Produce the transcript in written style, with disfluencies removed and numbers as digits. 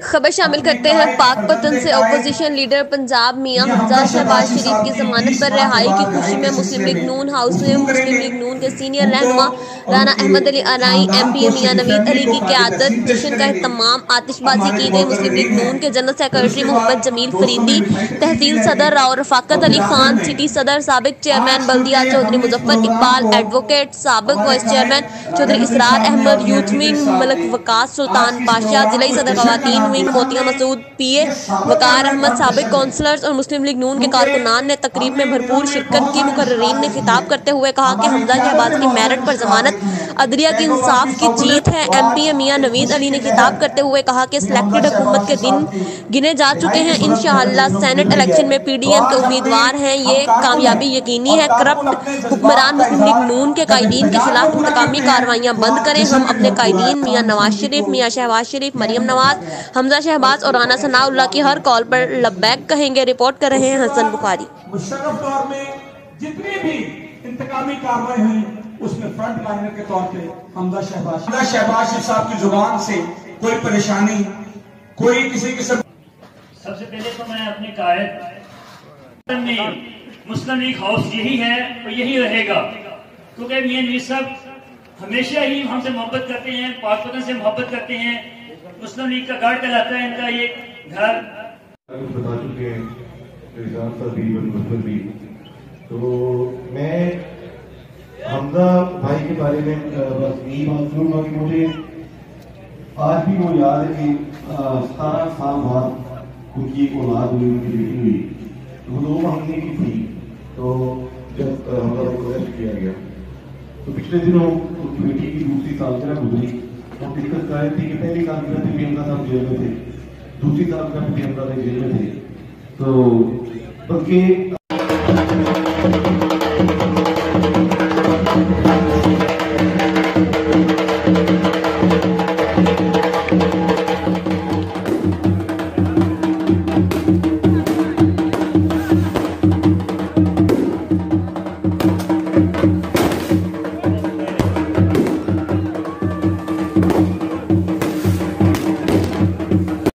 खबर शामिल करते हैं। पाकपतन से अपोजिशन लीडर पंजाब मियां हमजा शहबाज शरीफ की जमानत पर रिहाई की खुशी में मुस्लिम लीग नून हाउस में मुस्लिम लीग नून के सीनियर रहनुमा राना अहमद अली अनाई MPA मियां नवीद अली की क़यादत जश्न का एहतमाम आतिशबाजी की गई। मुस्लिम लीग नून के जनरल सेक्रेटरी मोहम्मद जमील फरीदी, तहसील सदर राव रफाकत अली खान, सिटी सदर साबिक चेयरमैन बल्दिया चौधरी मुजफ्फर इकबाल, एडवोकेट साबिक वाइस चेयरमैन चौधरी इसरार अहमद, यूथ विंग मलक वकास सुल्तान पाशा, जिला सदर खवातीन विंग मोतिया मसूद, PA वकार अहमद, साबिक काउंसलर्स और मुस्लिम लीग नून के कारकुनान ने तकरीब में भरपूर शिरकत की। मुकर्रीन ने खिताब करते हुए कहा कि हमजा शहबाज की मेरिट पर जमानत अदलिया की इंसाफ की जीत है। MPA मियां नवीद अली ने खिताब करते हुए कहा कि सिलेक्टेड हुकूमत के दिन गिने जा चुके हैं। इंशाअल्लाह सेनेट इलेक्शन में PDM के उम्मीदवार हैं, ये कामयाबी यकीनी है। करप्ट हुक्मरान मुस्लिम लीग नून के कायदीन के खिलाफ इंतकामी कार्रवाइयां बंद करें। हम अपने कायदीन मियां नवाज शरीफ, मियां शहबाज शरीफ, मरियम नवाज, हमजा शहबाज और राना सनाउल्लाह की हर कॉल पर लब्बैक कहेंगे। रिपोर्ट कर रहे हैं हसन बुखारी। मुशर्रफ दौर में जितनी भी इंतकामी कार्रवाई हुई उसमें फ्रंट लाइनर के तौर पे हमजा शहबाज साहब की जुबान से कोई परेशानी, कोई किसी किस्म। सबसे पहले तो मैं अपने कायद मुस्लिम लीग हाउस यही है और यही रहेगा, क्योंकि मियां नवीद साहब हमेशा ही हमसे मोहब्बत करते हैं, पाकपतन से मोहब्बत करते हैं। मुस्लिम लीग का गढ़ कहलाता है इनका ये घर। बता चुके हैं तो मैं हमजा भाई के बारे में बस यही बात करूँगा कि मुझे आज भी वो याद है कि 17 साल बाद उनकी एक औलाद हुई, उनकी बेटी हुई, वो 2 महीने की थी। तो जब हमजा को अरेस्ट किया गया तो पिछले दिनों उनकी बेटी की दूसरी सालगिरह गुजरी। वो दिक्कत कर रही थी कि पहली सालगिरह पे भी हमजा साहब जेल में थे, दूसरी सालगिरह पे भी हमजा साहब जेल में थे। तो बल्कि